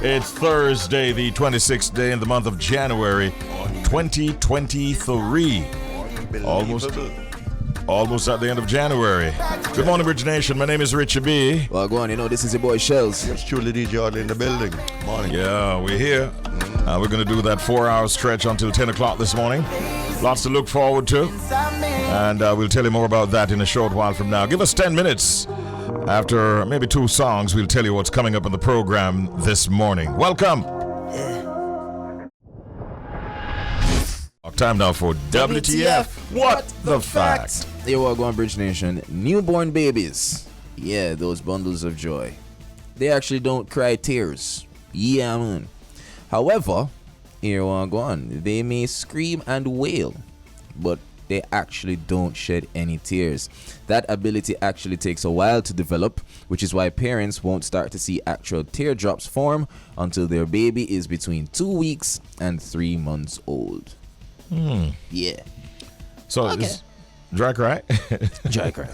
It's Thursday, the 26th day in the month of January, 2023. Almost at the end of January. Good morning, Bridge Nation. My name is Richie B. Well, go on. You know, this is your boy Shelz. It's truly DJ in the building. Morning. Yeah, we're here. We're going to do that 4-hour stretch until 10 o'clock this morning. Lots to look forward to. And we'll tell you more about that in a short while from now. Give us 10 minutes. After maybe 2 songs, we'll tell you what's coming up in the program this morning. Welcome. Time now for WTF. What the fact? Here we go on, Bridge Nation. Newborn babies. Yeah, those bundles of joy. They actually don't cry tears. Yeah, man. However, here we go on. They may scream and wail, but they actually don't shed any tears. That ability actually takes a while to develop, which is why parents won't start to see actual teardrops form until their baby is between 2 weeks and 3 months old. Yeah. So Okay. it's dry cry? Dry cry.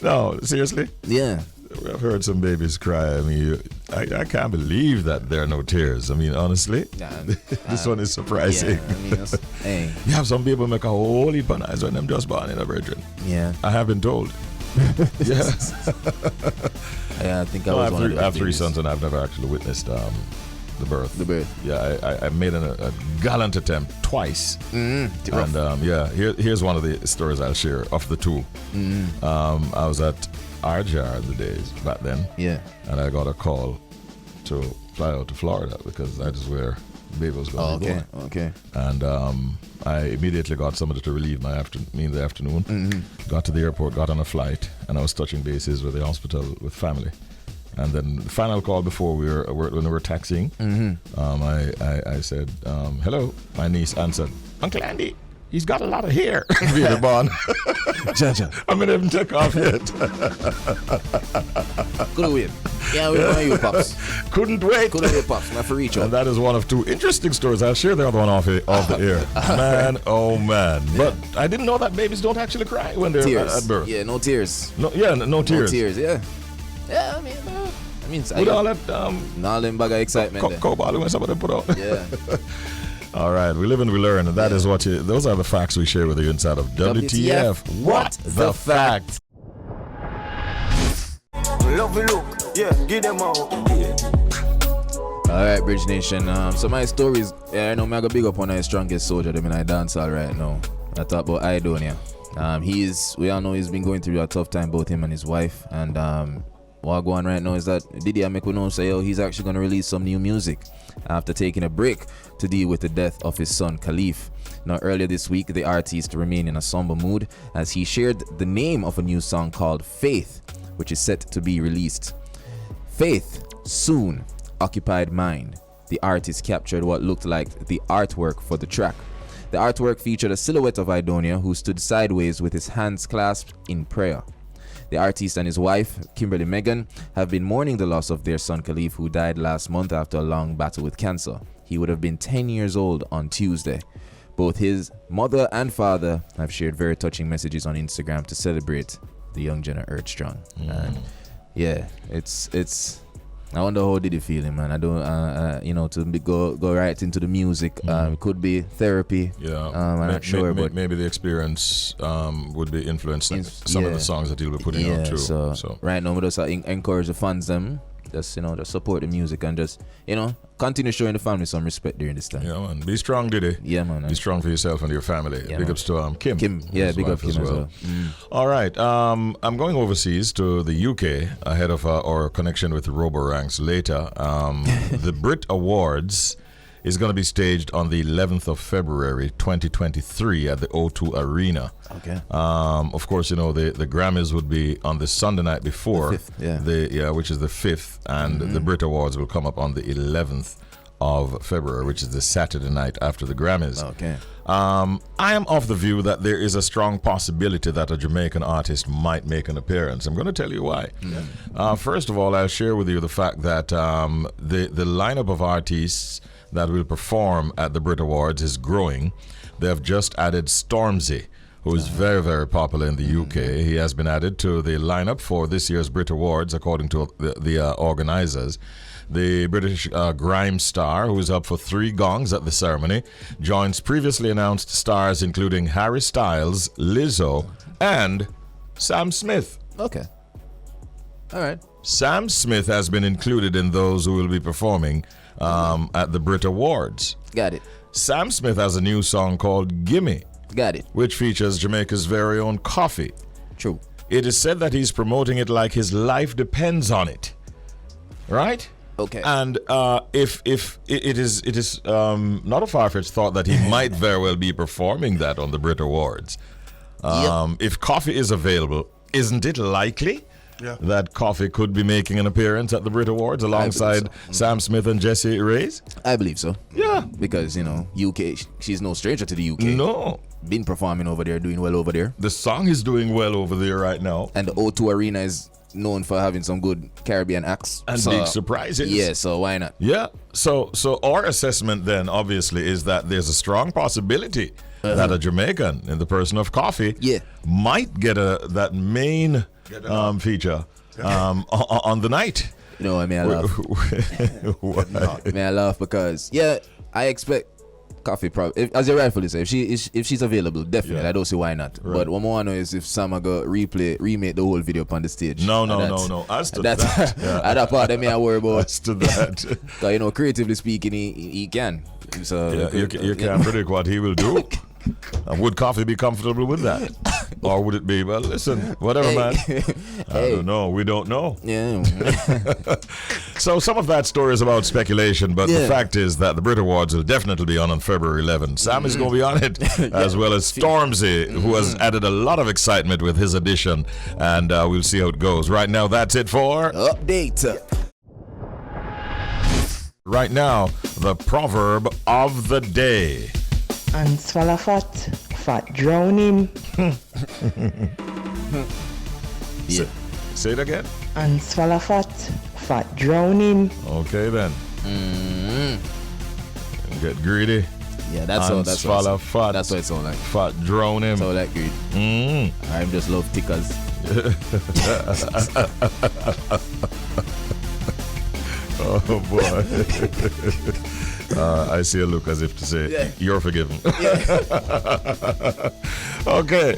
No, seriously? Yeah. I've heard some babies cry. I mean, I can't believe that there are no tears. I mean, honestly, this one is surprising. Yeah, I mean, hey. You have some people make a whole heap of noise when them just born in a virgin. Yeah. I have been told. Yeah. I think I was one of those I have 3 babies. sons and I've never actually witnessed the birth. The birth. Yeah, I made a gallant attempt twice. And here's one of the stories I'll share of the 2. I was at RJR the days back then. Yeah. And I got a call to fly out to Florida because that is where the baby was going to be born. Okay. And I immediately got somebody to relieve me in the afternoon. Got to the airport, got on a flight, and I was touching bases with the hospital with family. And then the final call before when we were taxiing, I said, hello. My niece answered, Uncle Andy, he's got a lot of hair. Really, Bon. I mean, I haven't took off yet. Couldn't wait. Yeah, we want you, Pops. Couldn't wait, Pops. Not for reach out. And that is one of 2 interesting stories. I'll share the other one off the air. Man, oh man. Yeah. But I didn't know that babies don't actually cry when they're at birth. Yeah, no tears. No tears. No tears, yeah. Yeah, I mean, with all that all them bag of excitement. Cobalt when somebody put out. Yeah. All right, we live and we learn, and that is what those are the facts we share with you inside of WTF. What the fact? Lovely look, yeah, give them out. All right, Bridge Nation. So my stories, I know I'm gonna big up on our strongest soldier. Them in I dance all right now. I talk about Idonia. We all know he's been going through a tough time, both him and his wife, and what going on right now is that Diddy make we know say he's actually going to release some new music after taking a break to deal with the death of his son Khalif. Now earlier this week, the artist remained in a somber mood as he shared the name of a new song called Faith, which is set to be released. Faith, soon, occupied mind. The artist captured what looked like the artwork for the track. The artwork featured a silhouette of Idonia who stood sideways with his hands clasped in prayer. The artist and his wife, Kimberly Megan, have been mourning the loss of their son Khalif, who died last month after a long battle with cancer. He would have been 10 years old on Tuesday. Both his mother and father have shared very touching messages on Instagram to celebrate the young Jenna Earthstrong. And yeah, it's. I wonder how did he feel, man. I don't, to go right into the music. It could be therapy. Yeah, I'm not sure, but maybe the experience would be influencing some of the songs that he'll be putting out too. So right now, we just encourage the fans them. Just support the music and just continue showing the family some respect during this time. Yeah, man. Be strong, Diddy. Yeah, man. Be strong for yourself and your family. Yeah, big ups to Kim. Kim, yeah, big up Kim as well. All right. I'm going overseas to the UK ahead of our connection with the Roboranks later. The Brit Awards is going to be staged on the 11th of February 2023 at the O2 Arena. Okay. Of course, the Grammys would be on the Sunday night before, the 5th, which is the 5th, and the Brit Awards will come up on the 11th of February, which is the Saturday night after the Grammys. Okay. I am of the view that there is a strong possibility that a Jamaican artist might make an appearance. I'm going to tell you why. First of all, I'll share with you the fact that the lineup of artists that will perform at the Brit Awards is growing. They have just added Stormzy, who is very, very popular in the UK. He has been added to the lineup for this year's Brit Awards, according to the organizers. the British grime star, who is up for 3 gongs at the ceremony, joins previously announced stars including Harry Styles, Lizzo, and Sam Smith. Okay. All right. Sam Smith has been included in those who will be performing at the Brit Awards. Got it. Sam Smith has a new song called Gimme, Got it. which features Jamaica's very own Coffee. True. It is said that he's promoting it like his life depends on it. Right? Okay. And if it is not a far-fetched thought that he might very well be performing that on the Brit Awards. If Coffee is available, isn't it likely that Coffee could be making an appearance at the Brit Awards alongside Sam Smith and Jessie Reyes? I believe so. Yeah. Because, UK, she's no stranger to the UK. No. Been performing over there, doing well over there. The song is doing well over there right now. And the O2 Arena is known for having some good Caribbean acts. And big surprises. Yeah, so why not? Yeah. So our assessment then, obviously, is that there's a strong possibility that a Jamaican, in the person of Coffee, might get that main feature on the night. You know what I mean? I laugh. I laugh because, I expect Coffee probably, as you rightfully say, if she's available, definitely. I don't see why not. Right. But what more I know is if Sam go remake the whole video up on the stage. No. As to that, at that part, I mean, I worry about. As to that, because creatively speaking, he can. So you can't predict what he will do. Would Coffee be comfortable with that? Or would it be, well, listen, whatever, man. I don't know. We don't know. Yeah. So some of that story is about speculation, but the fact is that the Brit Awards will definitely be on February 11th. Sam is going to be on it, as well as Stormzy, who has added a lot of excitement with his addition, and we'll see how it goes. Right now, that's it for Update. Right now, the proverb of the day. And swallow fat drown him. Say it again. And swallow fat drown him. Okay then. Get greedy. Yeah, that's all. That's swallow what fat. That's what it sounds like. Fat drown him. So like greed. I just love tickers. Oh boy. I see a look as if to say, you're forgiven. Okay.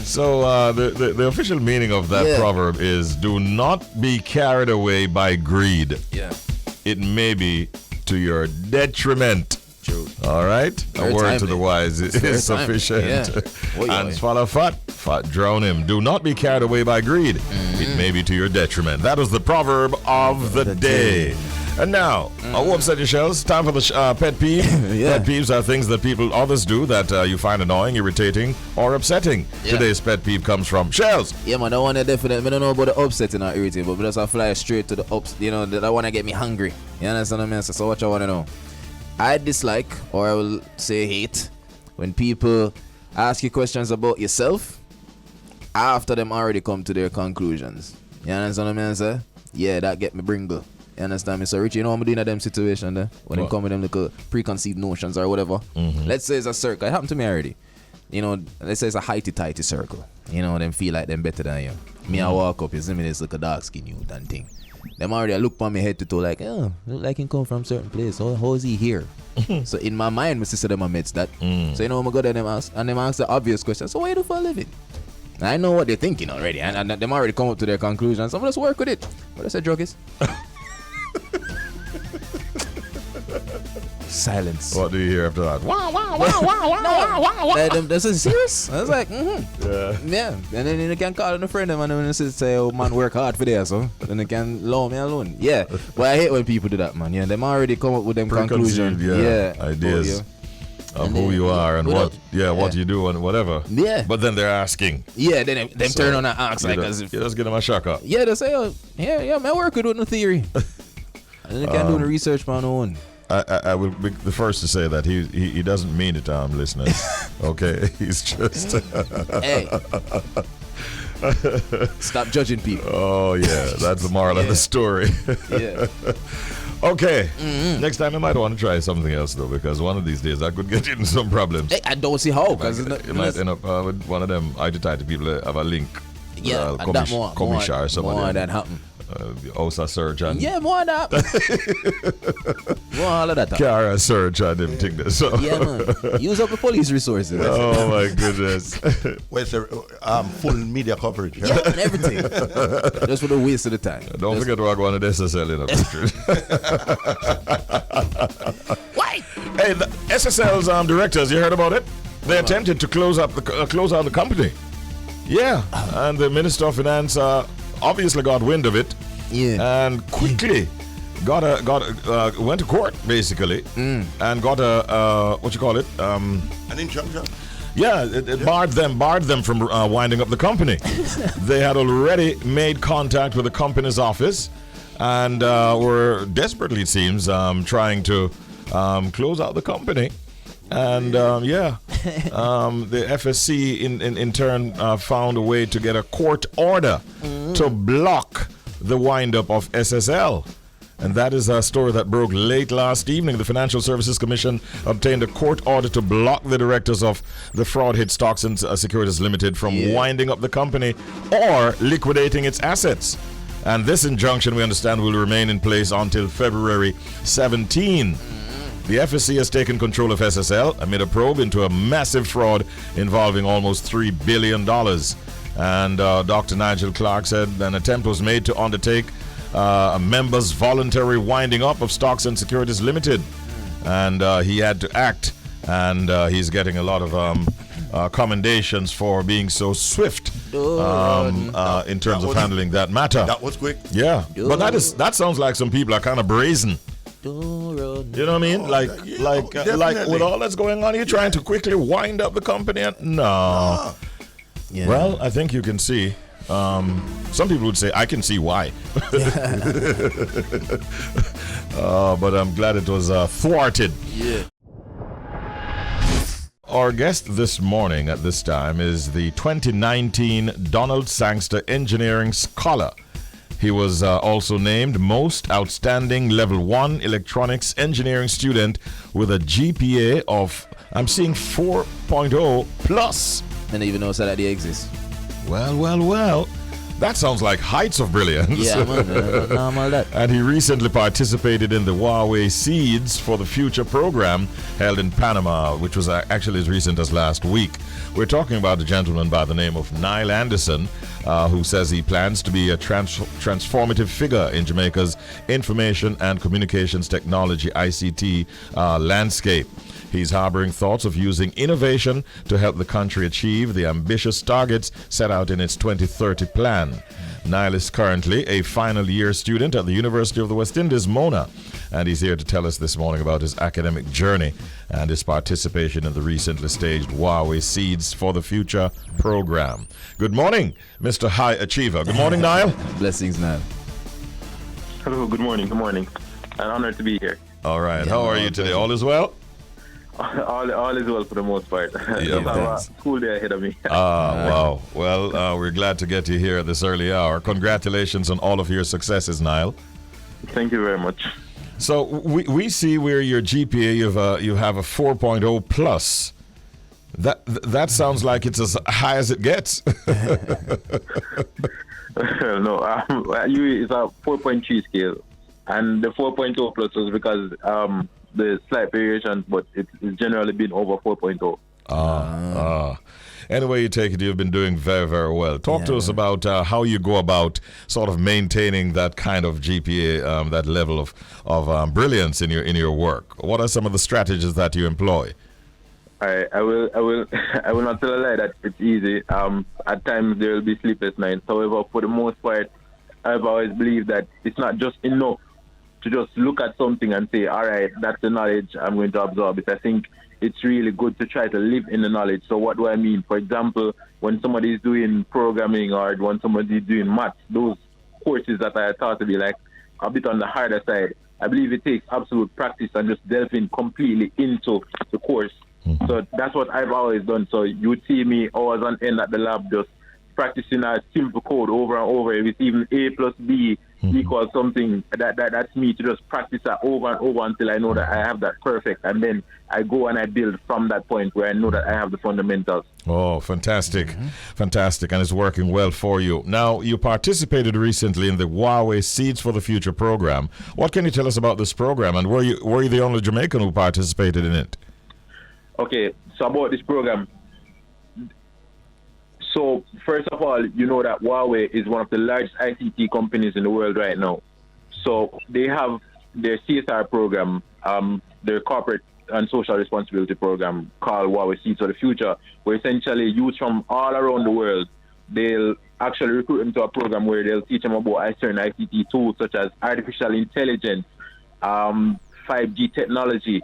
So the official meaning of that proverb is, do not be carried away by greed. Yeah. It may be to your detriment. True. All right? Very a word timely. to the wise is sufficient. Yeah. And swallow fat drown him. Do not be carried away by greed. It may be to your detriment. That was the proverb of the day. And now, what's that, Shelz? Time for the pet peeve. Pet peeves are things that others do that you find annoying, irritating, or upsetting. Today's pet peeve comes from Shelz. Yeah, man, I want to definitely, I don't know about the upsetting or irritating, but just I fly straight to the ups, that I want to get me hungry. You understand what I mean? So what I want to know? I dislike, or I will say hate, when people ask you questions about yourself after them already come to their conclusions. You understand what I mean, sir? Yeah, that get me bringle. You understand me? So Richie, I'm doing in them situation there when they come with them little preconceived notions or whatever. Let's say it's a circle. It happened to me already. Let's say it's a highty-tighty circle. Them feel like them better than you. Me, I walk up, you see me, this look a dark skin youth and thing. Them already, I look on my head to toe like, look like he come from certain place. How is he here? So in my mind, my sister them admits that. So I'm go there and them ask the obvious question. So where you do for a living? And I know what they're thinking already, and them already come up to their conclusion. So I'm just work with it. What I said, druggist? Silence. What do you hear after that? Wow. This is serious. I was like, yeah. And then you can call in a friend of mine and say, oh man, work hard for this, so then they can loan me alone. Yeah. But I hate when people do that, man. Yeah, them already come up with them conclusions. Ideas of who you are and what you do and whatever. Yeah. But then they're asking. Yeah, then them turn on and ask like as if you just get them a shocker. Yeah, they say, man, work with no theory. And they can do the research on their own. I will be the first to say that he doesn't mean it, listeners. Okay, he's just. Hey, stop judging people. Oh yeah, that's the moral of the story. Yeah. Okay, next time I might want to try something else though, because one of these days I could get into some problems. Hey, I don't see how, because it might end up with one of them tight people have a link. Yeah, or something. more than happen. OSA surgeon. Yeah, more that. More all of that. Cara surgeon, them thing there. So. Yeah, man. Use up the police resources. Oh my goodness. Where's the full media coverage? Yeah, and everything. Just for the waste of the time. Don't forget to go on the SSL in a picture. Why? Hey, the SSL's directors, you heard about it? They attempted to close out the company. Yeah, and the Minister of Finance obviously got wind of it. Yeah. And quickly went to court basically and got a what you call it? An injunction. Yeah, it barred them from winding up the company. They had already made contact with the company's office and were desperately, it seems, trying to close out the company. And the FSC in turn found a way to get a court order to block the wind-up of SSL. And that is a story that broke late last evening. The Financial Services Commission obtained a court order to block the directors of the fraud hit Stocks and Securities Limited from winding up the company or liquidating its assets. And this injunction, we understand, will remain in place until February 17. The FSC has taken control of SSL amid a probe into a massive fraud involving almost $3 billion. And Dr. Nigel Clark said an attempt was made to undertake a member's voluntary winding up of Stocks and Securities Limited. And he had to act. And he's getting a lot of commendations for being so swift in terms of handling that matter. That was quick. Yeah. But that sounds like some people are kind of brazen. You know what I mean? Like with all that's going on, you're trying to quickly wind up the company. No. Yeah. Well, I think you can see. Some people would say, I can see why. But I'm glad it was thwarted. Yeah. Our guest this morning at this time is the 2019 Donald Sangster Engineering Scholar. He was also named Most Outstanding Level 1 Electronics Engineering Student with a GPA of, I'm seeing 4.0 plus. I didn't even know that they exist. Well. That sounds like heights of brilliance. Yeah, man. Normal that. And he recently participated in the Huawei Seeds for the Future program held in Panama, which was actually as recent as last week. We're talking about a gentleman by the name of Nile Anderson, who says he plans to be a transformative figure in Jamaica's information and communications technology ICT landscape. He's harboring thoughts of using innovation to help the country achieve the ambitious targets set out in its 2030 plan. Nile is currently a final year student at the University of the West Indies, Mona, and he's here to tell us this morning about his academic journey and his participation in the recently staged Huawei Seeds for the Future program. Good morning, Mr. High Achiever. Good morning, Nile. Blessings, Nile. Hello, good morning. An honor to be here. All right. How are you today? All is well? All is well for the most part. Yeah, I have a school day ahead of me. Wow. Well, we're glad to get you here at this early hour. Congratulations on all of your successes, Nile. Thank you very much. So we see where your GPA you have a 4.0 plus. That sounds like it's as high as it gets. No, it's a 4.3 scale, and the 4.0 plus was because the slight variation, but it's generally been over 4.0. Anyway you take it, you've been doing very, very well. Talk to us about how you go about sort of maintaining that kind of GPA, that level of brilliance in your work. What are some of the strategies that you employ? I will not tell a lie that it's easy. At times there will be sleepless nights. However, for the most part, I've always believed that it's not just enough to just look at something and say, all right, that's the knowledge, I'm going to absorb it. I think it's really good to try to live in the knowledge. So what do I mean? For example, when somebody is doing programming or when somebody is doing maths, those courses that I thought to be like a bit on the harder side, I believe it takes absolute practice and just delving completely into the course. Mm-hmm. So that's what I've always done. So you would see me always on end at the lab just practicing a simple code over and over. If it's even A plus B equals something that's me to just practice that over and over until I know that I have that perfect, and then I go and I build from that point where I know that I have the fundamentals. Oh, fantastic. Fantastic, and it's working well for you. Now, you participated recently in the Huawei Seeds for the Future program. What can you tell us about this program, and were you the only Jamaican who participated in it? Okay, so about this program. So, first of all, you know that Huawei is one of the largest ICT companies in the world right now. So, they have their CSR program, their corporate and social responsibility program called Huawei Seeds for the Future, where essentially youth from all around the world, they'll actually recruit them to a program where they'll teach them about certain ICT tools such as artificial intelligence, 5G technology.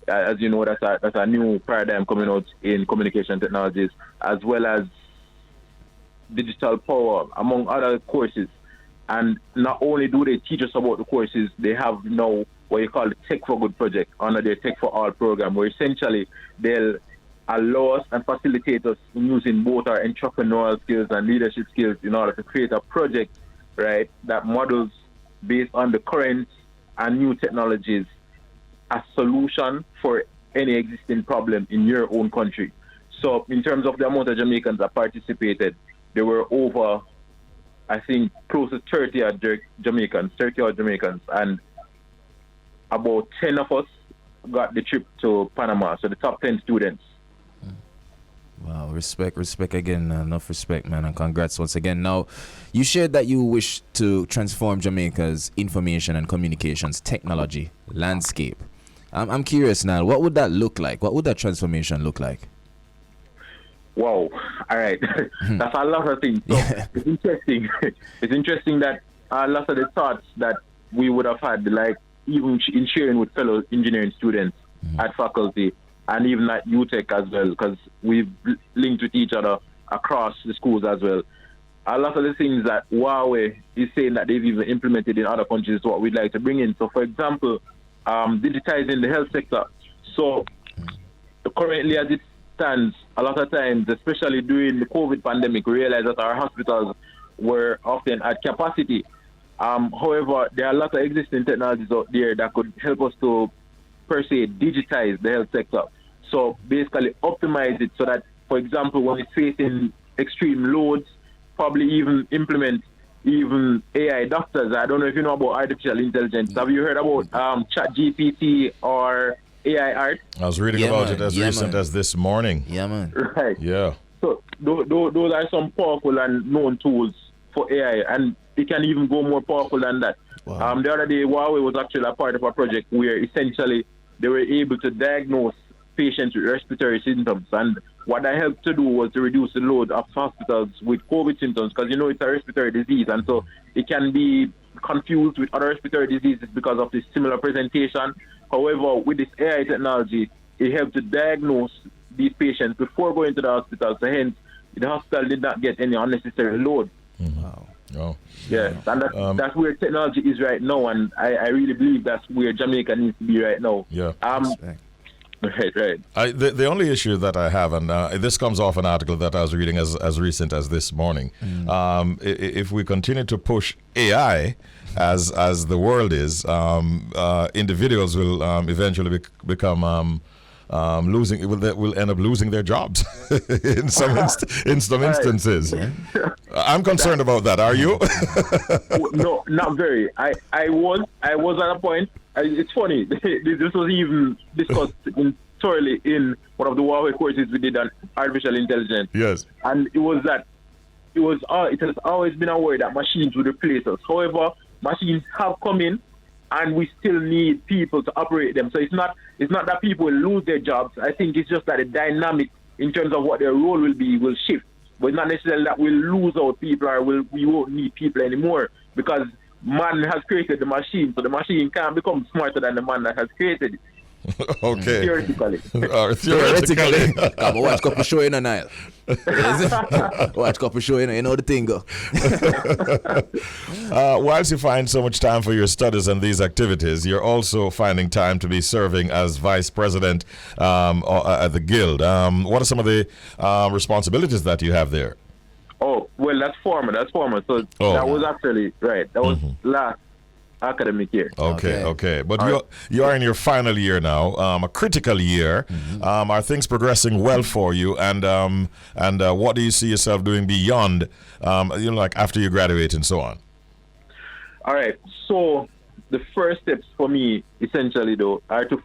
As you know, that's a new paradigm coming out in communication technologies, as well as digital power, among other courses. And not only do they teach us about the courses, they have now what you call the Tech for Good project under their Tech for All program, where essentially they'll allow us and facilitate us in using both our entrepreneurial skills and leadership skills in order to create a project, right, that models based on the current and new technologies a solution for any existing problem in your own country. So in terms of the amount of Jamaicans that participated, there were over, I think, close to 30 odd Jamaicans, and about 10 of us got the trip to Panama, so the top 10 students. Wow, respect again, enough respect, man, and congrats once again. Now, you shared that you wish to transform Jamaica's information and communications technology landscape. I'm curious now, what would that look like? What would that transformation look like? Wow, all right. That's a lot of things. So it's interesting. It's interesting that a lot of the thoughts that we would have had, like even in sharing with fellow engineering students at faculty and even at UTech as well, because we've linked with each other across the schools as well. A lot of the things that Huawei is saying that they've even implemented in other countries is what we'd like to bring in. So, for example, digitizing the health sector. So, currently as it stands, a lot of times, especially during the COVID pandemic, we realized that our hospitals were often at capacity. However, there are a lot of existing technologies out there that could help us to, per se, digitize the health sector. So basically optimize it so that, for example, when it's facing extreme loads, probably even implement even AI doctors. I don't know if you know about artificial intelligence. Have you heard about ChatGPT or AI art? I was reading about it as recent as this morning. Yeah, man. Right. Yeah. So those are some powerful and known tools for AI, and it can even go more powerful than that. Wow. The other day, Huawei was actually a part of a project where essentially they were able to diagnose patients with respiratory symptoms, and what that helped to do was to reduce the load of hospitals with COVID symptoms, because you know it's a respiratory disease, and so it can be confused with other respiratory diseases because of this similar presentation. However, with this AI technology, it helped to diagnose these patients before going to the hospital, so hence the hospital did not get any unnecessary load. Wow. Oh. Yeah, and that's where technology is right now, and I really believe that's where Jamaica needs to be right now. Yeah. Right. The only issue that I have, and this comes off an article that I was reading as recent as this morning, if we continue to push AI as the world is, individuals will eventually become will end up losing their jobs in some instances. I'm concerned about that. Are you? No, not very. I was at a point. It's funny. This was even discussed thoroughly in one of the Huawei courses we did on artificial intelligence. Yes. And it has always been a worry that machines would replace us. However, machines have come in, and we still need people to operate them. So it's not that people will lose their jobs. I think it's just that the dynamic in terms of what their role will be will shift. But it's not necessarily that we'll lose out people or we won't need people anymore, because man has created the machine, so the machine can't become smarter than the man that has created it. Okay. Theoretically. Theoretically. Come on, watch couple show in a Nile. Watch couple show in, you know the thing go. Whilst you find so much time for your studies and these activities, you're also finding time to be serving as vice president at the Guild. What are some of the responsibilities that you have there? Oh, well, that's former. So that was actually, right, that was last academic year. Okay. But you are in your final year now, a critical year. Are things progressing well for you? And what do you see yourself doing beyond, like after you graduate and so on? All right. So the first steps for me, essentially, though, are to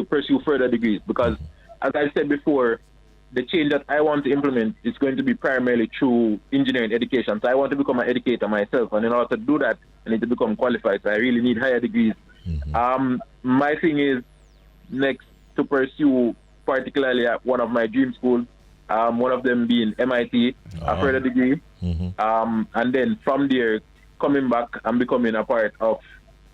pursue further degrees because, as I said before, the change that I want to implement is going to be primarily through engineering education. So I want to become an educator myself, and in order to do that, I need to become qualified. So I really need higher degrees. My thing is next to pursue, particularly at one of my dream schools, one of them being MIT, a further degree, and then from there coming back and becoming a part of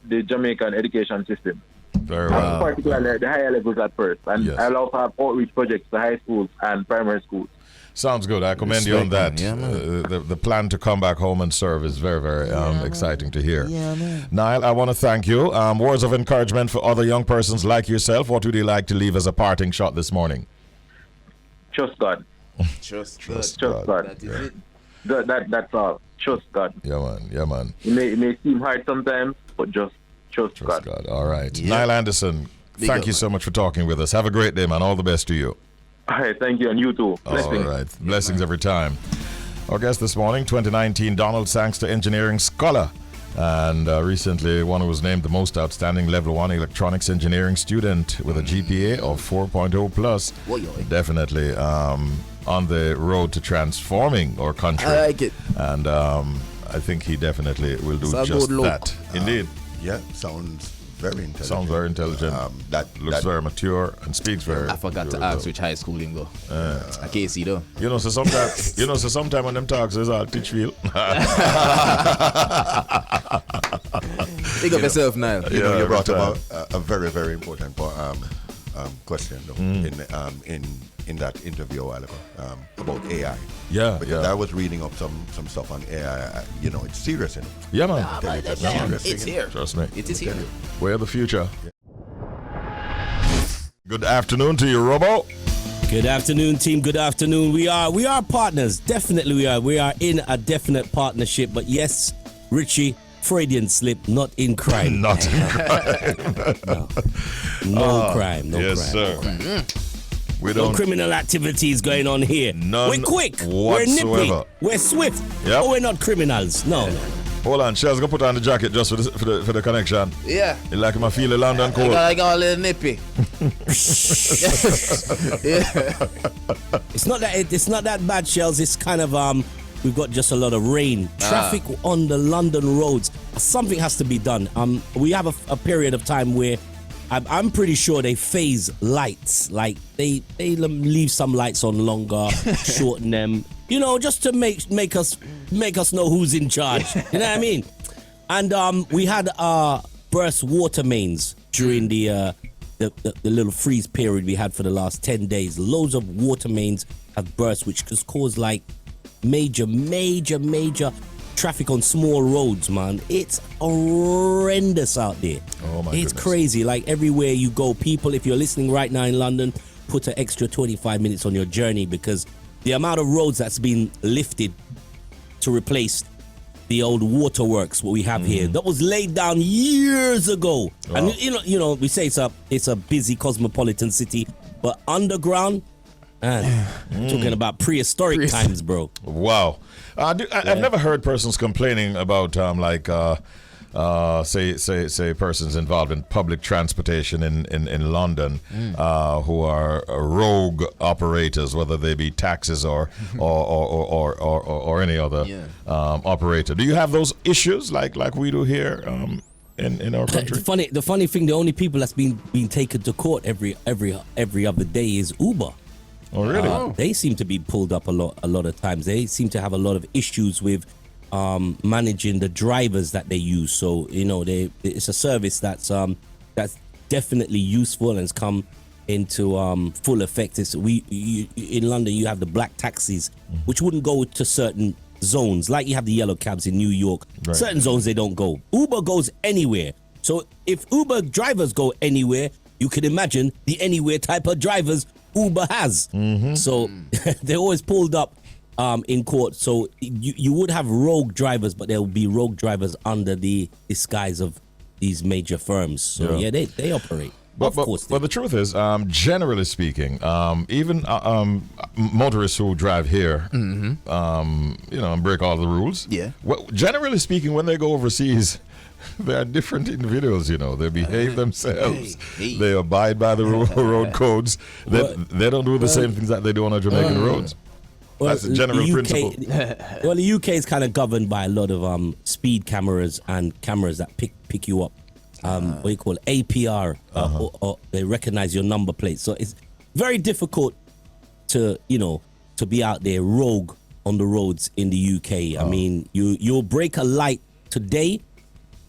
the Jamaican education system. Very well. Particularly the higher levels at first. And I'll also have outreach projects to high schools and primary schools. Sounds good. I commend you on that. Yeah, the plan to come back home and serve is very, very exciting to hear. Yeah, man. Nile, I want to thank you. Words of encouragement for other young persons like yourself. What would you like to leave as a parting shot this morning? Trust God. Trust God. That is it. That's all. Trust God. Yeah, man. It may seem hard sometimes, but just trust God. All right. Yeah. Nile Anderson, thank you so much for talking with us. Have a great day, man. All the best to you. All right, thank you, and you too. Blessings. All right. Blessings every time. Our guest this morning, 2019 Donald Sangster Engineering Scholar. And recently, one who was named the most outstanding Level 1 electronics engineering student with a GPA of 4.0 plus. Definitely on the road to transforming our country. I like it. And I think he definitely will do just that. Indeed. Yeah, sounds very intelligent. That looks very mature and speaks very. I forgot to ask which high school him go. I can't see though. So sometimes when them talks is all teach feel. Pick up yourself, Nile. You brought up a very, very important question though in that interview a while ago about AI. Because I was reading up some stuff on AI. It's serious. Yeah, man. It's here. Trust me. It is here. We're the future. Good afternoon to you, Robo. Good afternoon, team. Good afternoon. We are partners. Definitely we are. We are in a definite partnership. But yes, Richie, Freudian slip, not in crime. Not in crime. No crime. No yes, crime. Sir. No crime. No criminal activities going on here. None we're quick. Whatsoever. We're nippy. We're swift. Yep. Oh, we're not criminals. No. Hold on, Shelz, go put on the jacket just for the connection. Yeah. You like my feel the London cold. I got a little nippy. It's not that bad, Shelz. It's kind of we've got just a lot of rain. Traffic on the London roads. Something has to be done. We have a period of time where I'm pretty sure they phase lights. Like they leave some lights on longer, shorten them. Just to make us know who's in charge. You know what I mean? And we had burst water mains during the little freeze period we had for the last 10 days. Loads of water mains have burst, which has caused like major traffic on small roads, man. It's horrendous out there. Oh my It's goodness. crazy. Like everywhere you go, people, if you're listening right now in London, put an extra 25 minutes on your journey because the amount of roads that's been lifted to replace the old waterworks what we have here that was laid down years ago. Wow. And we say it's a busy cosmopolitan city, but underground, talking about prehistoric times, bro. Wow. I've never heard persons complaining about say persons involved in public transportation in London who are rogue operators, whether they be taxis or any other operator. Do you have those issues like we do here in our country? The funny thing, the only people that's been taken to court every other day is Uber. Oh, really? They seem to be pulled up a lot of times. They seem to have a lot of issues with managing the drivers that they use. So it's a service that's definitely useful and has come into full effect. In London you have the black taxis, which wouldn't go to certain zones, like you have the yellow cabs in New York. Right. Certain zones they don't go. Uber goes anywhere. So if Uber drivers go anywhere, you can imagine the anywhere type of drivers Uber has. So they're always pulled up in court. So you would have rogue drivers, but there will be rogue drivers under the disguise of these major firms. So yeah, they operate. But the truth is, generally speaking, even motorists who drive here, and break all the rules. Yeah. Well, generally speaking, when they go overseas, they are different individuals. They behave themselves. They abide by the road codes. They don't do the same things that they do on our Jamaican roads. Well, that's a general principle. Well, the UK is kind of governed by a lot of speed cameras and cameras that pick you up. What do you call it? APR, or they recognize your number plate. So it's very difficult to be out there rogue on the roads in the UK. I mean, you'll break a light today,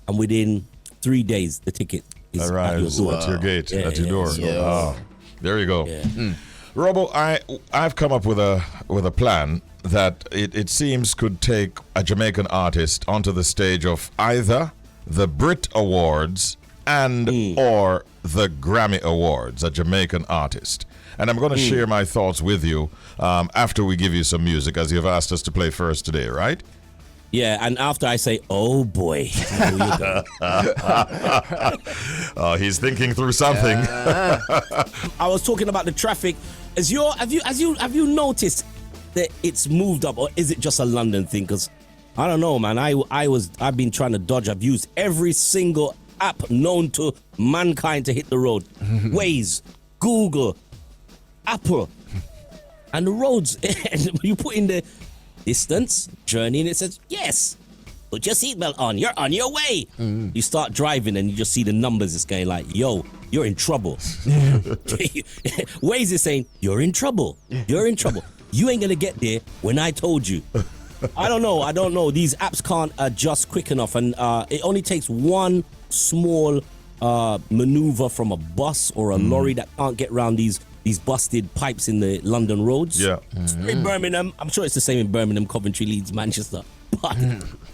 and within 3 days the ticket is at your door. At your gate, at your door. Yeah. Oh, there you go. Yeah. Robo, I've come up with a plan that it seems could take a Jamaican artist onto the stage of either the Brit Awards and or the Grammy Awards, a Jamaican artist. And I'm going to share my thoughts with you after we give you some music, as you've asked us to play first today, right? Yeah, and after I say, "Oh boy," he's thinking through something. I was talking about the traffic. Have you noticed that it's moved up, or is it just a London thing? Because I don't know, man. I've been trying to dodge. I've used every single app known to mankind to hit the road. Waze, Google, Apple, and the roads. And you put in the distance, journey, and it says, yes, put your seatbelt on. You're on your way. You start driving and you just see the numbers. It's going like, yo, you're in trouble. Waze is saying, you're in trouble. You're in trouble. You ain't going to get there when I told you. I don't know. These apps can't adjust quick enough, and it only takes one small maneuver from a bus or a lorry that can't get around these busted pipes in the London roads. Yeah. In Birmingham, I'm sure it's the same in Birmingham, Coventry, Leeds, Manchester, but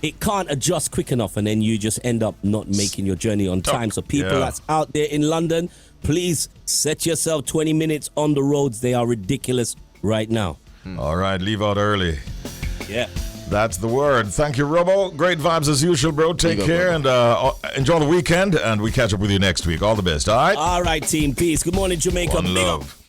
it can't adjust quick enough, and then you just end up not making your journey on time. So people that's out there in London, please set yourself 20 minutes on the roads. They are ridiculous right now. All right, leave out early. Yeah. That's the word. Thank you, Robo. Great vibes as usual, bro. Take care and enjoy the weekend, and we catch up with you next week. All the best, all right? All right, team. Peace. Good morning, Jamaica. One love.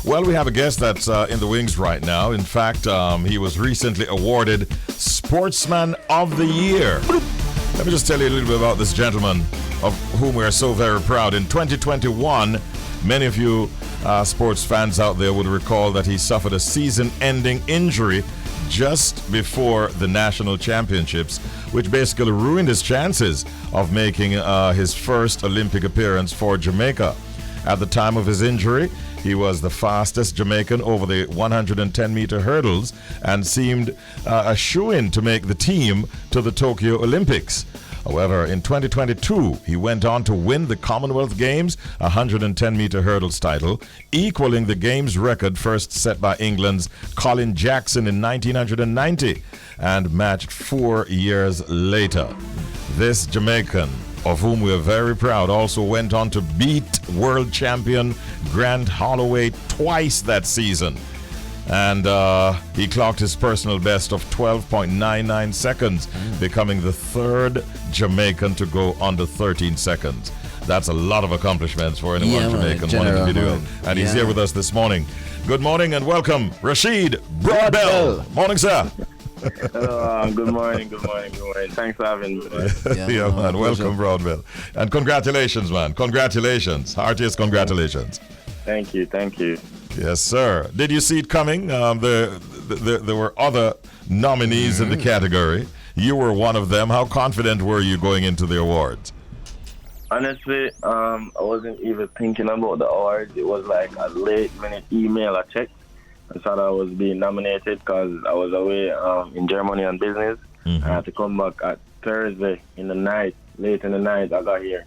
Well, we have a guest that's in the wings right now. In fact, he was recently awarded Sportsman of the Year. Let me just tell you a little bit about this gentleman, of whom we are so very proud. In 2021, many of you sports fans out there would recall that he suffered a season-ending injury just before the national championships, which basically ruined his chances of making his first Olympic appearance for Jamaica. At the time of his injury, he was the fastest Jamaican over the 110-meter hurdles and seemed a shoo-in to make the team to the Tokyo Olympics. However, in 2022, he went on to win the Commonwealth Games 110-meter hurdles title, equaling the game's record first set by England's Colin Jackson in 1990 and matched 4 years later. This Jamaican, of whom we are very proud, also went on to beat world champion Grant Holloway twice that season. And he clocked his personal best of 12.99 seconds, becoming the third Jamaican to go under 13 seconds. That's a lot of accomplishments for anyone Jamaican wanting to be doing. And he's here with us this morning. Good morning and welcome, Rasheed Broadbell. Morning, sir. Hello, good morning. Thanks for having me. Yeah, man. Welcome, Broadbell. And congratulations, man. Congratulations. Heartiest congratulations. Thank you. Yes, sir. Did you see it coming? There were other nominees in the category. You were one of them. How confident were you going into the awards? Honestly, I wasn't even thinking about the awards. It was like a late-minute email I checked. I thought I was being nominated because I was away in Germany on business. I had to come back at Thursday in the night, late in the night. I got here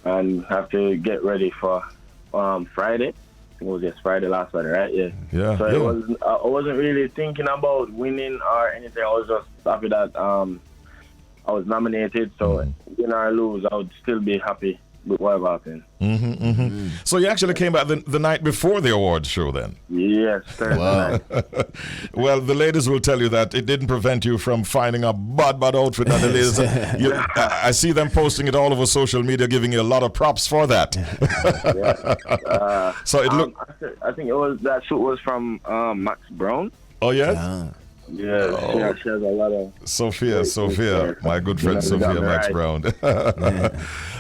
and have to get ready for Friday. I think it was just last Friday, right? Yeah. So I wasn't really thinking about winning or anything. I was just happy that I was nominated. So win or lose, I would still be happy with whatever happened. So you actually came back the night before the awards show then? Yes, Thursday night. Well, the ladies will tell you that it didn't prevent you from finding a bad outfit. And the ladies, I see them posting it all over social media, giving you a lot of props for that. So it looked. I think that suit was from Max Brown. Oh yes. Yeah, she has a lot of. Sophia, my good friend Sophia Max Brown.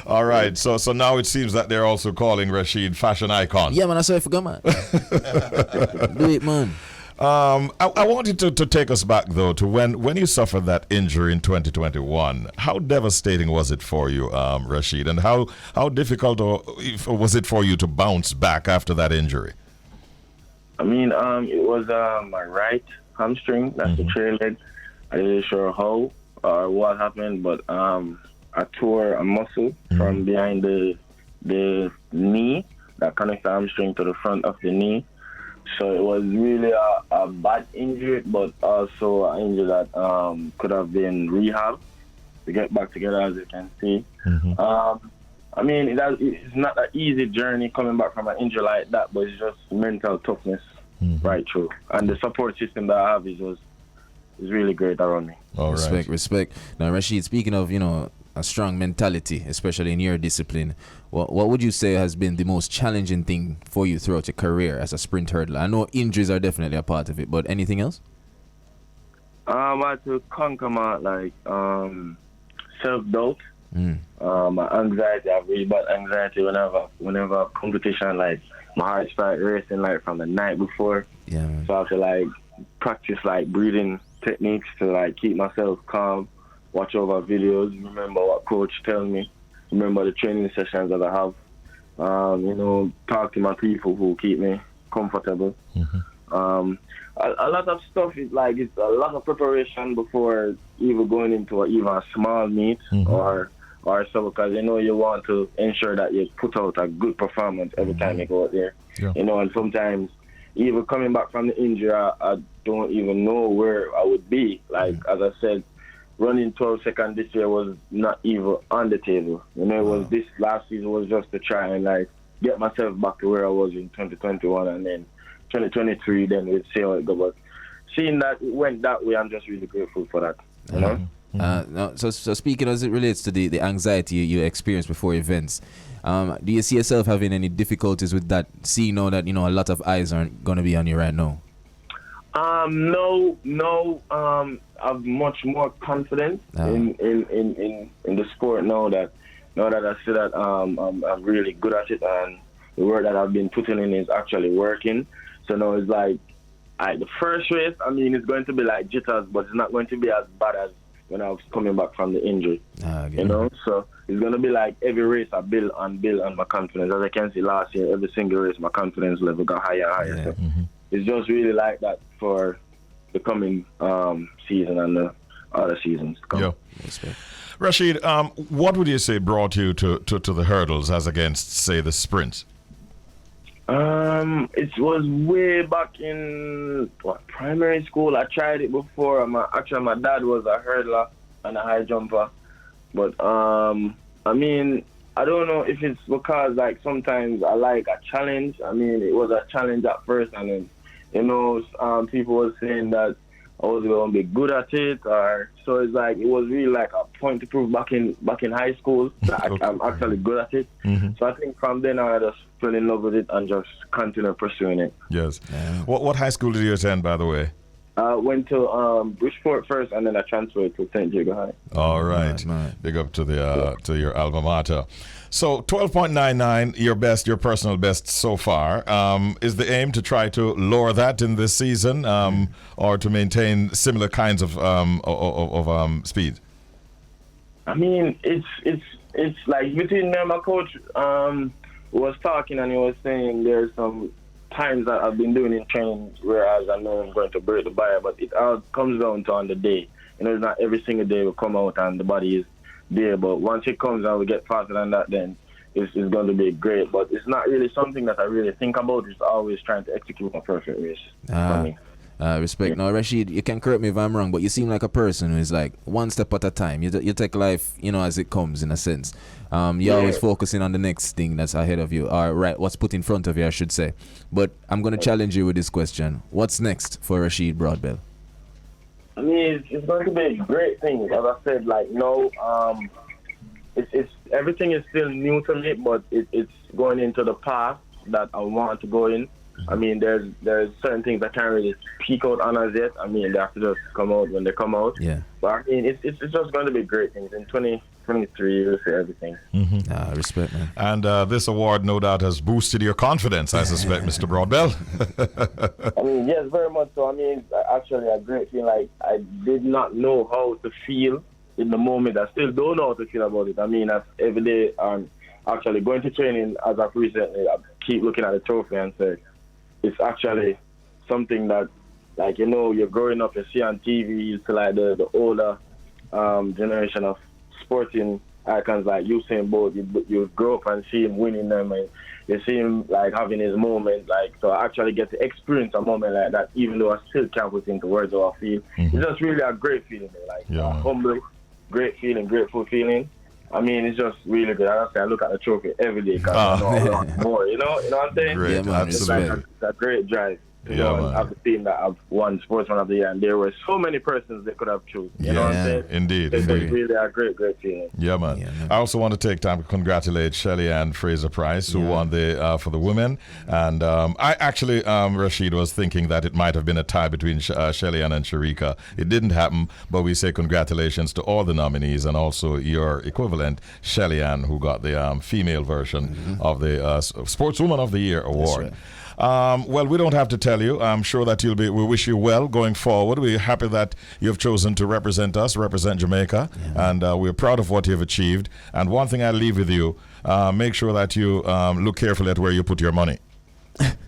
All right, so now it seems that they're also calling Rasheed fashion icon. Yeah, man, I saw I forgot, man. Do it, man. I wanted to take us back though to when you suffered that injury in 2021. How devastating was it for you, Rasheed, and how difficult was it for you to bounce back after that injury? I mean, it was my right hamstring. That's the trail leg. I didn't sure how or what happened, but I tore a muscle from behind the knee that connects the hamstring to the front of the knee. So it was really a bad injury, but also an injury that could have been rehab to get back together, as you can see. I mean, it's not an easy journey coming back from an injury like that, but it's just mental toughness right through. And the support system that I have is really great around me. All right. Respect. Now, Rasheed, speaking of, a strong mentality, especially in your discipline, what would you say has been the most challenging thing for you throughout your career as a sprint hurdler? I know injuries are definitely a part of it, but anything else? I had to conquer my self-doubt. My anxiety. I have really bad anxiety whenever competition, like my heart starts racing like from the night before. Yeah, man. So I have to practice breathing techniques to keep myself calm, watch over videos, remember what coach tells me, remember the training sessions that I have, talk to my people who keep me comfortable. A lot of stuff is it's a lot of preparation before even going into even a small meet or so, because you want to ensure that you put out a good performance every time you go out there. Yeah. And sometimes even coming back from the injury, I don't even know where I would be. As I said, running 12 seconds this year was not even on the table. It was this last season was just to try and get myself back to where I was in 2021, and then 2023, then we'd see how it goes. But seeing that it went that way, I'm just really grateful for that. You know? So speaking as it relates to the anxiety you experience before events, do you see yourself having any difficulties with that, seeing now that a lot of eyes aren't going to be on you right now? No. I'm much more confident in the sport now that I see that I'm really good at it, and the work that I've been putting in is actually working. So now it's the first race, I mean, it's going to be like jitters, but it's not going to be as bad as when I was coming back from the injury. So it's going to be like every race I build on my confidence. As I can see last year, every single race, my confidence level got higher and higher. So it's just really like that for the coming season and the other seasons to come. Yeah. Rasheed, what would you say brought you to the hurdles as against, say, the sprints? It was way back in primary school. I tried it before. My dad was a hurdler and a high jumper, but I mean, I don't know if it's because sometimes I like a challenge. I mean, it was a challenge at first, and then people were saying that I was going to be good at it, so it's it was really a point to prove back in high school that I'm actually good at it. So I think from then on I just fell in love with it and just continued pursuing it. Yes. What high school did you attend, by the way? I went to Bridgeport first, and then I transferred to St. Jago High. All right. Big up to to your alma mater. So 12.99, your personal best so far. Is the aim to try to lower that in this season, or to maintain similar kinds of speed? I mean, it's between me and my coach. Was talking, and he was saying there's some times that I've been doing in training, whereas I know I'm going to break the barrier, but it all comes down to on the day. It's not every single day we come out and the body is there, but once it comes and we get faster than that, then it's going to be great. But it's not really something that I really think about. It's always trying to execute a perfect race for me. Respect. Now, Rasheed, you can correct me if I'm wrong, but you seem like a person who is like one step at a time. You take life, as it comes, in a sense. You're always focusing on the next thing that's ahead of you, or right, what's put in front of you, I should say. But I'm going to challenge you with this question. What's next for Rasheed Broadbell? I mean, it's going to be a great thing. As I said, it's everything is still new to me, but it's going into the path that I want to go in. I mean, there's certain things I can't really speak out on as yet. I mean, they have to just come out when they come out. Yeah. But I mean, it's just going to be great things. In 2023, we'll see everything. Respect, man. And this award, no doubt, has boosted your confidence, I suspect, Mr. Broadbell. I mean, yes, very much so. I mean, actually, a great feeling. Like, I did not know how to feel in the moment. I still don't know how to feel about it. I mean, every day, actually going to training as of recently, I keep looking at the trophy and say, it's actually something that, you're growing up, you see on TV, you see the older generation of sporting icons like Usain Bolt. You grow up and see him winning them, and you see him having his moment. So I actually get to experience a moment like that, even though I still can't put into words how I feel. It's just really a great feeling, humbling, great feeling, grateful feeling. I mean, it's just really good. I look at the trophy every day because I know a lot more. You know what I'm saying? Great, absolutely. It's a great drive. Have the team that have won Sportsman of the Year, and there were so many persons they could have chosen. You know what I'm saying? Indeed. It's really a great feeling. Yeah, man. I also want to take time to congratulate Shelly Ann Fraser-Price, who won the for the women. And I actually, Rasheed, was thinking that it might have been a tie between Shelly Ann and Sharika. It didn't happen, but we say congratulations to all the nominees and also your equivalent, Shelly Ann, who got the female version of the Sportswoman of the Year award. Well, we don't have to tell you. I'm sure that we wish you well going forward. We're happy that you've chosen to represent us, represent Jamaica, and we're proud of what you've achieved. And one thing I'll leave with you, make sure that you look carefully at where you put your money.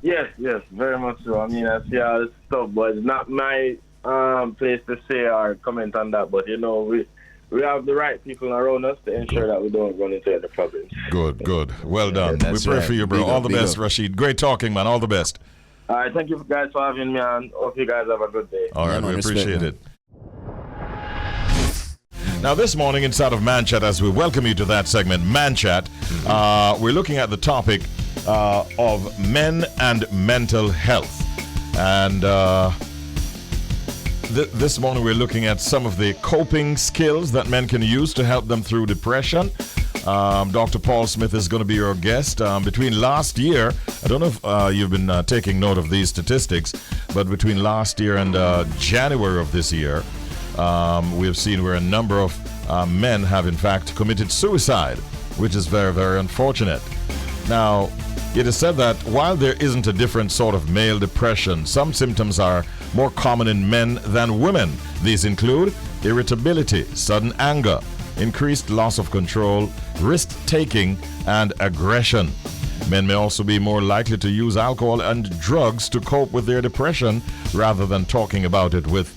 Yes, very much so. I mean, I see all this stuff, but it's not my place to say or comment on that. But, we have the right people around us to ensure that we don't run into any problems. Good. Well done. We pray for you, bro. All the best, Rasheed. Great talking, man. All the best. All right. Thank you guys for having me, and hope you guys have a good day. All right. We appreciate it. Now, this morning inside of Man Chat, as we welcome you to that segment, Man Chat, we're looking at the topic of men and mental health. And this morning we're looking at some of the coping skills that men can use to help them through depression. Dr. Paul Smith is going to be your guest. Between last year, I don't know if you've been taking note of these statistics, but between last year and January of this year, we have seen where a number of men have in fact committed suicide, which is very, very unfortunate. Now, it is said that while there isn't a different sort of male depression, some symptoms are more common in men than women. These include irritability, sudden anger, increased loss of control, risk-taking, and aggression. Men may also be more likely to use alcohol and drugs to cope with their depression rather than talking about it with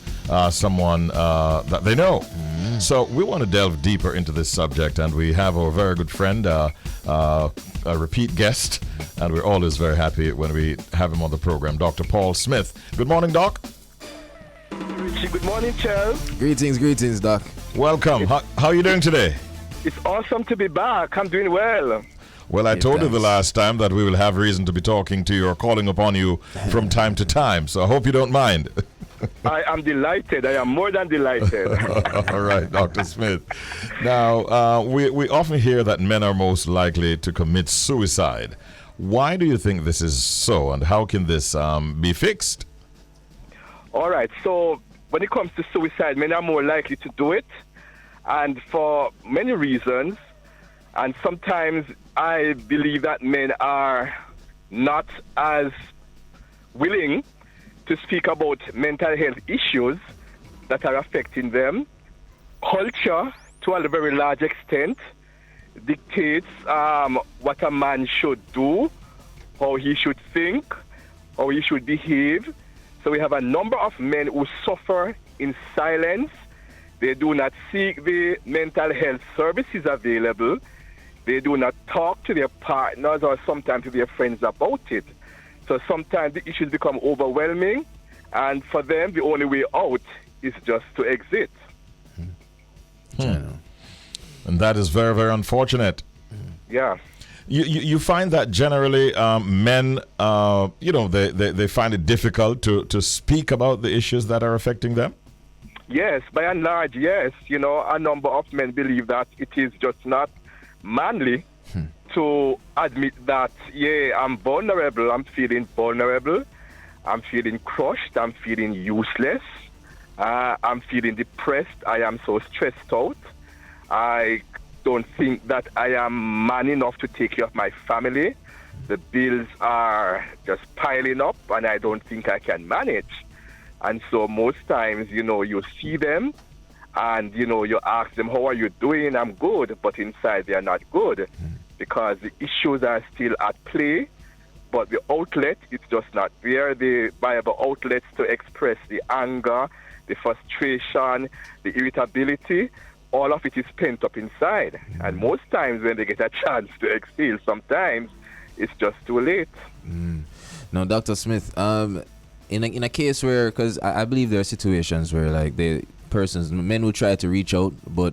someone that they know. So we want to delve deeper into this subject, and we have our very good friend, a repeat guest, and we're always very happy when we have him on the program, Dr. Paul Smith. Good morning, Doc. Richie, good morning, Shelz. Greetings, Doc. Welcome. How are you doing today? It's awesome to be back. I'm doing well. Well, I told you the last time that we will have reason to be talking to you or calling upon you from time to time, so I hope you don't mind. I am delighted. I am more than delighted. All right, Dr. Smith. Now, we often hear that men are most likely to commit suicide. Why do you think this is so, and how can this be fixed? All right, so when it comes to suicide, men are more likely to do it, and for many reasons. And sometimes I believe that men are not as willing to speak about mental health issues that are affecting them. Culture, to a very large extent, dictates what a man should do, how he should think, how he should behave. So we have a number of men who suffer in silence. They do not seek the mental health services available. They do not talk to their partners or sometimes to their friends about it. So sometimes the issues become overwhelming, And for them, the only way out is just to exit. And that is very, very unfortunate. Yeah. You find that generally men, they find it difficult to speak about the issues that are affecting them? Yes, by and large, yes. A number of men believe that it is just not manly to admit that, I'm vulnerable, I'm feeling vulnerable, I'm feeling crushed, I'm feeling useless, I'm feeling depressed, I am so stressed out, I don't think that I am man enough to take care of my family, the bills are just piling up and I don't think I can manage. And so most times, you see them and, you ask them, how are you doing? I'm good, but inside they are not good because the issues are still at play, but the outlet is just not there. The viable outlets to express the anger, the frustration, the irritability, all of it is pent up inside. And most times when they get a chance to exhale, sometimes it's just too late. Now, Dr. Smith, in a case where, because I believe there are situations where like men will try to reach out, but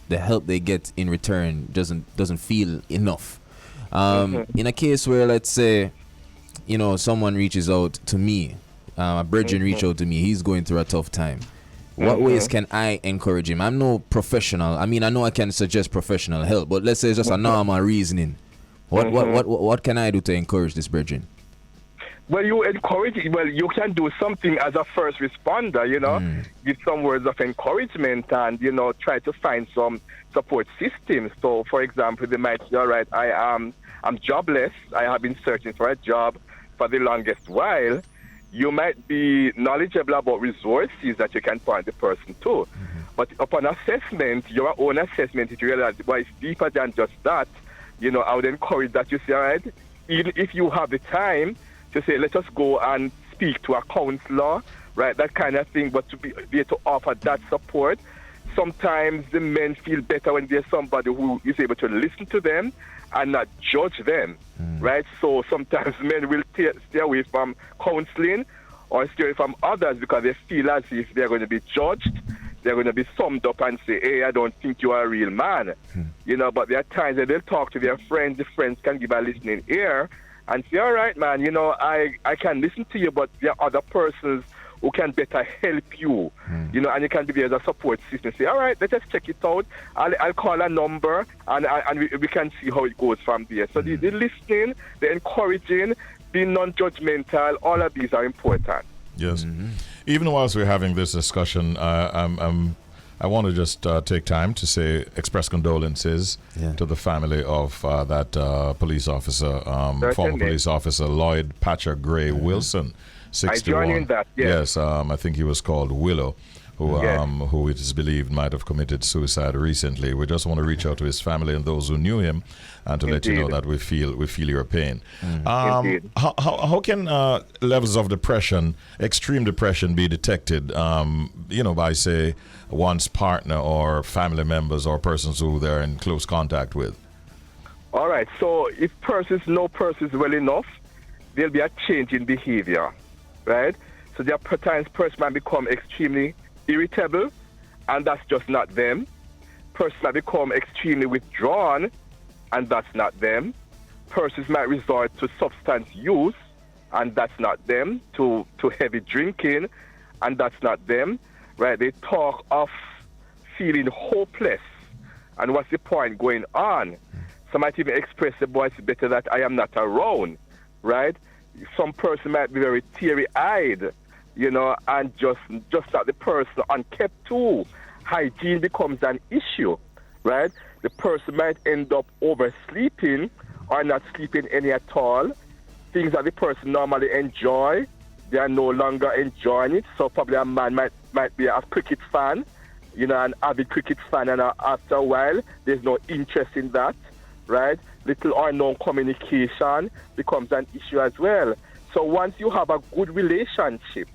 the help they get in return doesn't feel enough. In a case where, let's say, someone reaches out to me, a brethren reach out to me, he's going through a tough time. What ways can I encourage him? I'm no professional. I mean, I know I can suggest professional help, but let's say it's just a normal reasoning. What can I do to encourage this brethren? Well, you encourage it. Well, you can do something as a first responder, give some words of encouragement and, try to find some support systems. So, for example, they might say, all right, I'm jobless. I have been searching for a job for the longest while. You might be knowledgeable about resources that you can point the person to. But upon assessment, your own assessment, if you realize, well, it's deeper than just that, I would encourage that you say, all right, even if you have the time, to say, let us go and speak to a counselor, right, that kind of thing, but to be able to offer that support. Sometimes the men feel better when there's somebody who is able to listen to them and not judge them, right? So sometimes men will stay away from counseling or stay away from others because they feel as if they're going to be judged, they're going to be summed up and say, hey, I don't think you are a real man. But there are times that they'll talk to their friends, the friends can give a listening ear, and say, all right, man, I can listen to you, but there are other persons who can better help you, and you can be there as a support system. Say, all right, let us check it out. I'll call a number, and we can see how it goes from there. So the listening, the encouraging, being non-judgmental, all of these are important. Yes. Even whilst we're having this discussion, I want to just take time to express condolences to the family of that police officer, former police officer Lloyd Patcher Gray Wilson, 61. I join in that, yes. Yes, I think he was called Willow, who it is believed might have committed suicide recently. We just want to reach out to his family and those who knew him, and to let you know that we feel your pain. How can levels of depression, extreme depression, be detected? By say one's partner or family members or persons who they're in close contact with. All right. So if persons know persons well enough, there'll be a change in behavior, right? So there are times persons might become extremely irritable, and that's just not them. Persons might become extremely withdrawn, and that's not them. Persons might resort to substance use, and that's not them. To heavy drinking, and that's not them. Right? They talk of feeling hopeless, and what's the point going on? Some might even express the boy, it's better that I am not around, right? Some person might be very teary-eyed, and just that the person unkept too. Hygiene becomes an issue, right? The person might end up oversleeping or not sleeping any at all. Things that the person normally enjoy, they are no longer enjoying it. So probably a man might be a cricket fan, an avid cricket fan, and after a while, there's no interest in that, right? Little or no communication becomes an issue as well. So once you have a good relationship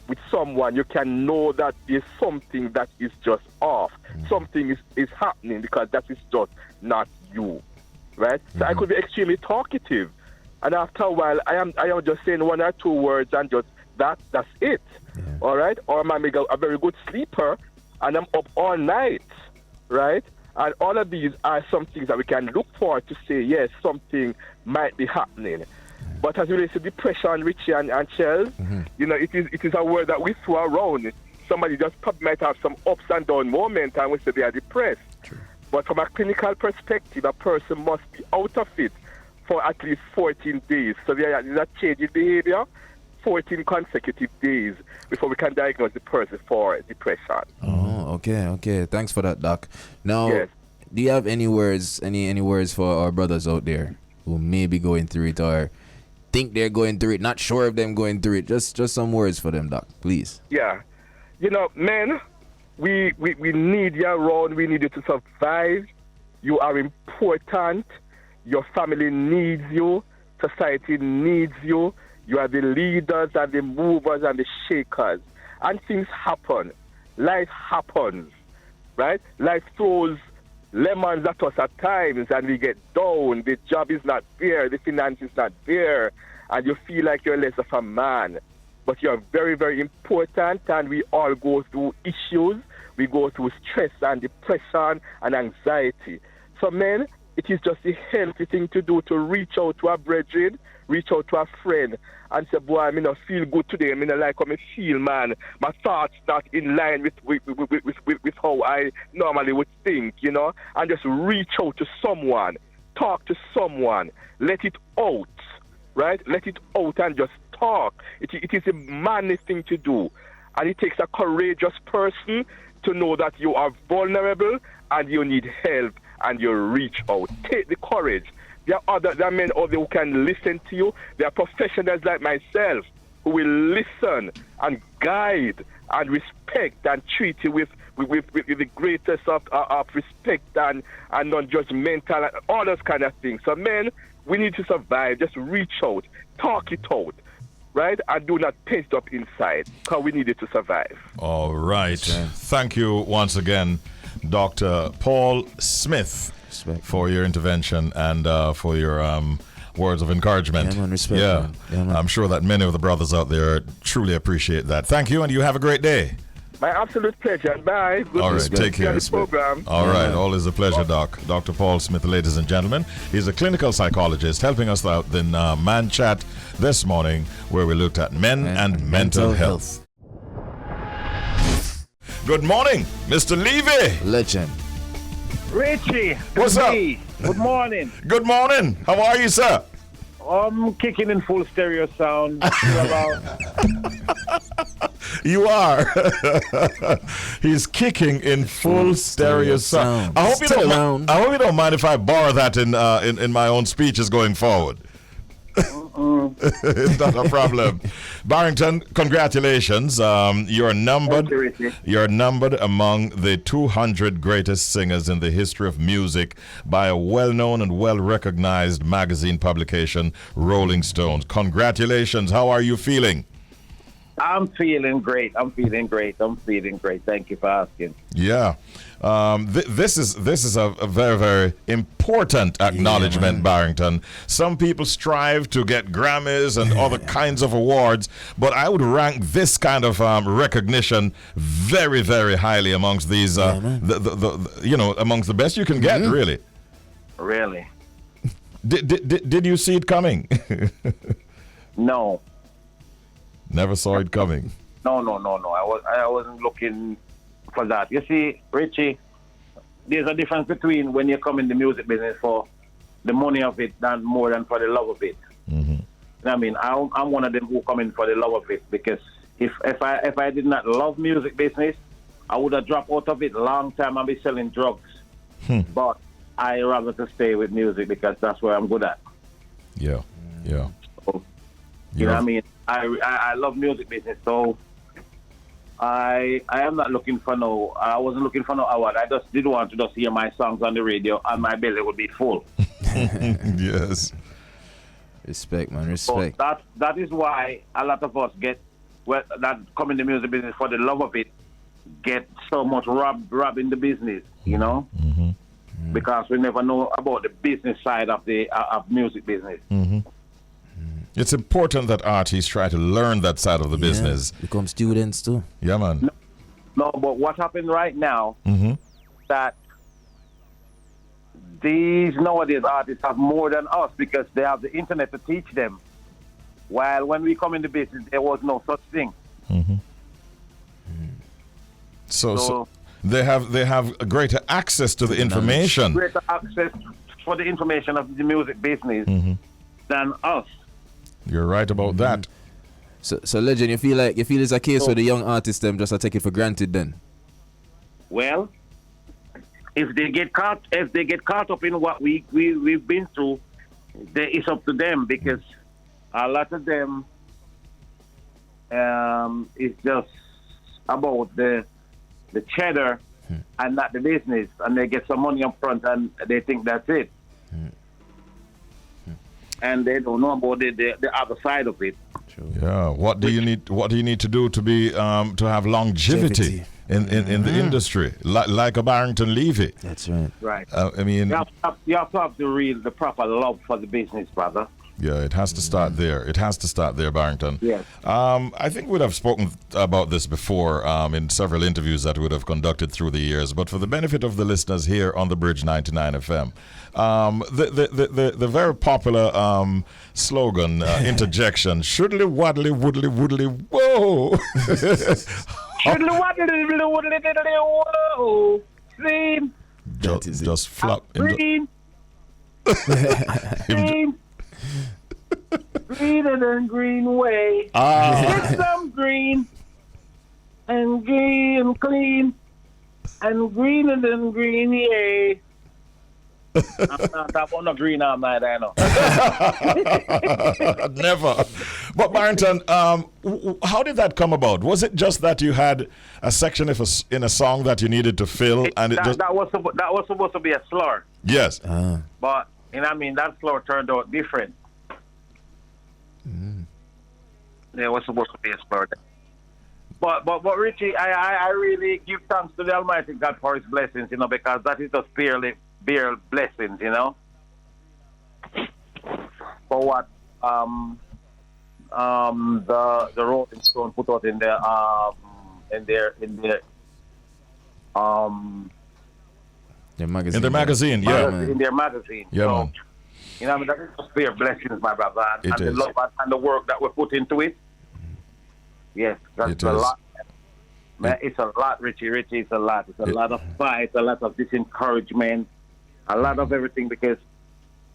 with someone, you can know that there's something that is just off. Something is happening because that is just not you, right? So I could be extremely talkative, and after a while, I am just saying one or two words and just that's it. All right? Or I might be a very good sleeper and I'm up all night, right? And all of these are some things that we can look for to say, yes, something might be happening. But as it relates to depression, Richie and Shelz, it is a word that we throw around. Somebody just might have some ups and down moments and we say they are depressed. True. But from a clinical perspective, a person must be out of it for at least 14 days. So there is a change in behavior, 14 consecutive days before we can diagnose the person for depression. Oh, okay. Thanks for that, Doc. Now, do you have any words, any words for our brothers out there who may be going through it or think they're going through it, not sure of them going through it? Just some words for them, Doc, please. Yeah. Men, we need you around. We need you to survive. You are important. Your family needs you. Society needs you. You are the leaders and the movers and the shakers. And things happen. Life happens, right? Life throws lemons at us at times and we get down. The job is not there. The finance is not there. And you feel like you're less of a man. But you're very, very important, and we all go through issues. We go through stress and depression and anxiety. So, men, it is just a healthy thing to do to reach out to a brethren, reach out to a friend, and say, boy, I not feel good today. I not like how I feel, man. My thoughts not in line with how I normally would think, and just reach out to someone, talk to someone, let it out, right? Let it out and just talk. It is a manly thing to do, and it takes a courageous person to know that you are vulnerable and you need help and you reach out. Take the courage. There are men out there who can listen to you. There are professionals like myself who will listen and guide and respect and treat you with the greatest of respect and non-judgmental and all those kind of things. So men, we need to survive. Just reach out, talk it out, right? And do not paste up inside, because we need it to survive. All right. Thank you once again, Dr. Paul Smith, for your intervention and for your words of encouragement. Yeah, man, respect. Yeah. Man. I'm sure that many of the brothers out there truly appreciate that. Thank you, and you have a great day. My absolute pleasure. Bye. Good all right, take care. Program. All right, always a pleasure, Doc. Dr. Paul Smith, ladies and gentlemen. He's a clinical psychologist helping us out in Man Chat this morning, where we looked at men and mental health. Good morning, Mr. Levy. Legend. Richie. What's up? Good morning. Good morning. How are you, sir? I'm kicking in full stereo sound. You are. He's kicking in full stereo sound. I hope you don't mind if I borrow that in my own speeches going forward. It's not a problem. Barrington, congratulations. You're numbered among the 200 greatest singers in the history of music by a well-known and well-recognized magazine publication, Rolling Stones. Congratulations. How are you feeling? I'm feeling great. Thank you for asking. Yeah. This is a very, very important acknowledgement, Barrington. Some people strive to get Grammys and other kinds of awards, but I would rank this kind of recognition very, very highly amongst these, amongst the best you can get, really. Really? Did you see it coming? No. Never saw it coming. No. I wasn't looking for that. You see, Richie, there's a difference between when you come in the music business for the money of it than more than for the love of it. Mm-hmm. I mean, I'm one of them who come in for the love of it, because if I did not love music business, I would have dropped out of it a long time and be selling drugs. But I rather to stay with music because that's where I'm good at. Yeah. So, you know what I mean? I love music business, so I am not looking for I wasn't looking for no award. I just did want to just hear my songs on the radio and my belly would be full. Yes. Respect, man, respect. So that is why a lot of us that come in the music business for the love of it, get so much rob in the business, you know? Mm-hmm. Because we never know about the business side of music business. Mm-hmm. It's important that artists try to learn that side of the business. Become students too. Yeah, man. No, but what happened right now, that these nowadays artists have more than us because they have the internet to teach them. While when we come in the business, there was no such thing. So they have a greater access to the information. Greater access for the information of the music business than us. You're right about that. So Legend, you feel it's a case where the young artists them just take it for granted then? Well, if they get caught up in what we've been through, it's up to them because a lot of them is just about the cheddar and not the business, and they get some money up front and they think that's it. And they don't know about the other side of it. Yeah. What do you need to do to be to have longevity in the industry, like a Barrington Levy? That's right. Right. I mean, you have to have the proper love for the business, brother. Yeah, it has to start there. It has to start there, Barrington. Yes. I think we'd have spoken about this before in several interviews that we would have conducted through the years. But for the benefit of the listeners here on the Bridge 99 FM, the very popular slogan, interjection, shoodly waddly woodly woodly whoa. Shoodly waddly woodly woodly whoa. Green. Just flop. Green. Green. Greener than Greenway. Get some green and green clean and greener than green, yay. I'm not on a green arm night, I know. Never. But Barrington, how did that come about? Was it just that you had a section in a song that you needed to fill, that was supposed to be a slur? Yes. But that slur turned out different. There was supposed to be a slur. But Richie, I really give thanks to the Almighty God for His blessings, because that is just bare blessings, for what the Rolling Stone put out in their magazine. In their magazine, yeah. In their magazine. Yeah, man. That is just bare blessings, my brother, and the love and the work that we put into it. Yes, that's a lot. Man, it's a lot, Richie. It's a lot. It's a lot of fight, a lot of disencouragement, a lot of everything. Because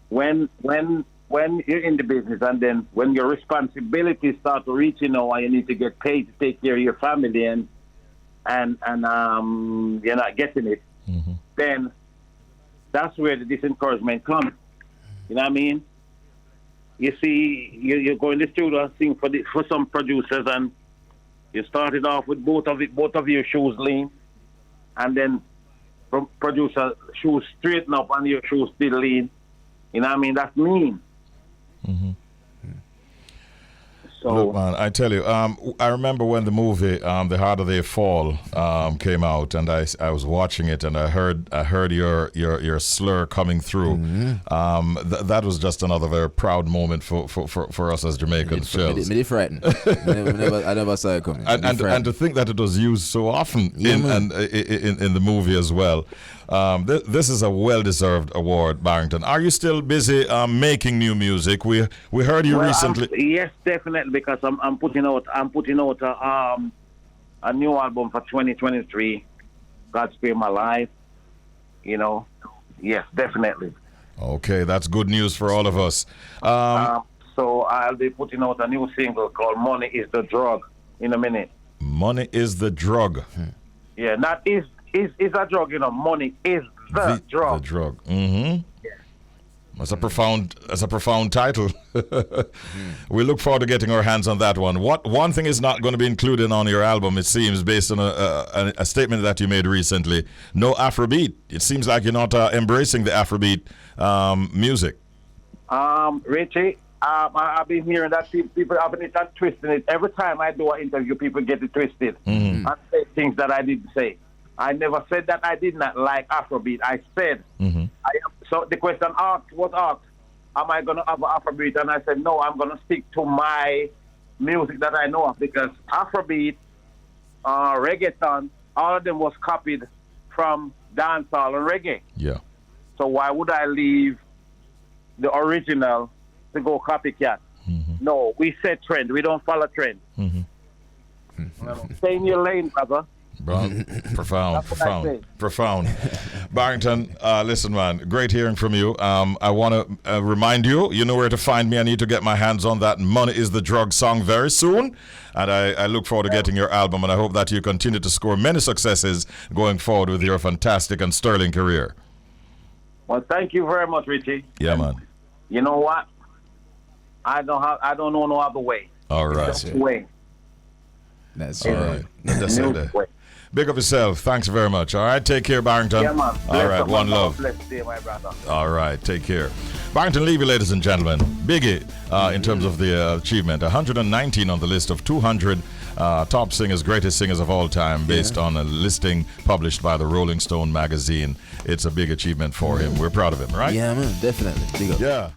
when you're in the business, and then when your responsibilities start to reach, and you need to get paid to take care of your family, and you're not getting it, then that's where the disencouragement comes. You know what I mean? You see, you go in the studio and sing for some producers, and you started off with both of your shoes lean, and then producer shoes straighten up and your shoes still lean. You know what I mean? That's mean. So, look, man, I tell you, I remember when the movie "The Harder They Fall" came out, and I was watching it, and I heard your slur coming through. That was just another very proud moment for us as Jamaicans. Shelz. Me frightened. I never saw it coming. And to think that it was used so often in the movie as well. This is a well-deserved award, Barrington. Are you still busy making new music? We heard you recently. Yes, definitely, because I'm putting out a new album for 2023. God Spare My Life. Yes, definitely. Okay, that's good news for all of us. So I'll be putting out a new single called "Money Is the Drug" in a minute. Money is the drug. Yeah, not is a drug, money is the drug. The drug. Yeah. That's a profound title. We look forward to getting our hands on that one. One thing is not going to be included on your album, it seems, based on a statement that you made recently. No Afrobeat. It seems like you're not embracing the Afrobeat music. Richie, I've been hearing that people have been twisting it. Every time I do an interview, people get it twisted and say things that I didn't say. I never said that I did not like Afrobeat. I said, so the question was asked, am I going to have Afrobeat? And I said, no, I'm going to stick to my music that I know of, because Afrobeat, reggaeton, all of them was copied from dancehall and reggae. Yeah. So why would I leave the original to go copycat? Mm-hmm. No, we set trend. We don't follow trend. Mm-hmm. Stay in your lane, brother. Bro, profound. Barrington, listen, man, great hearing from you. I want to remind you, you know where to find me. I need to get my hands on that Money is the Drug song very soon. And I look forward to getting your album, and I hope that you continue to score many successes going forward with your fantastic and sterling career. Well, thank you very much, Richie. Yeah, man. You know what? I don't know no other way. All right. That's the way. That's all right. That's it. Big up yourself. Thanks very much. All right. Take care, Barrington. Yeah, man. All right. One love. Blessed day, my brother. All right. Take care. Barrington Levy, ladies and gentlemen. Biggie in terms of the achievement. 119 on the list of 200 top singers, greatest singers of all time, based on a listing published by the Rolling Stone magazine. It's a big achievement for him. We're proud of him, right? Yeah, man. Definitely. Big up. Yeah.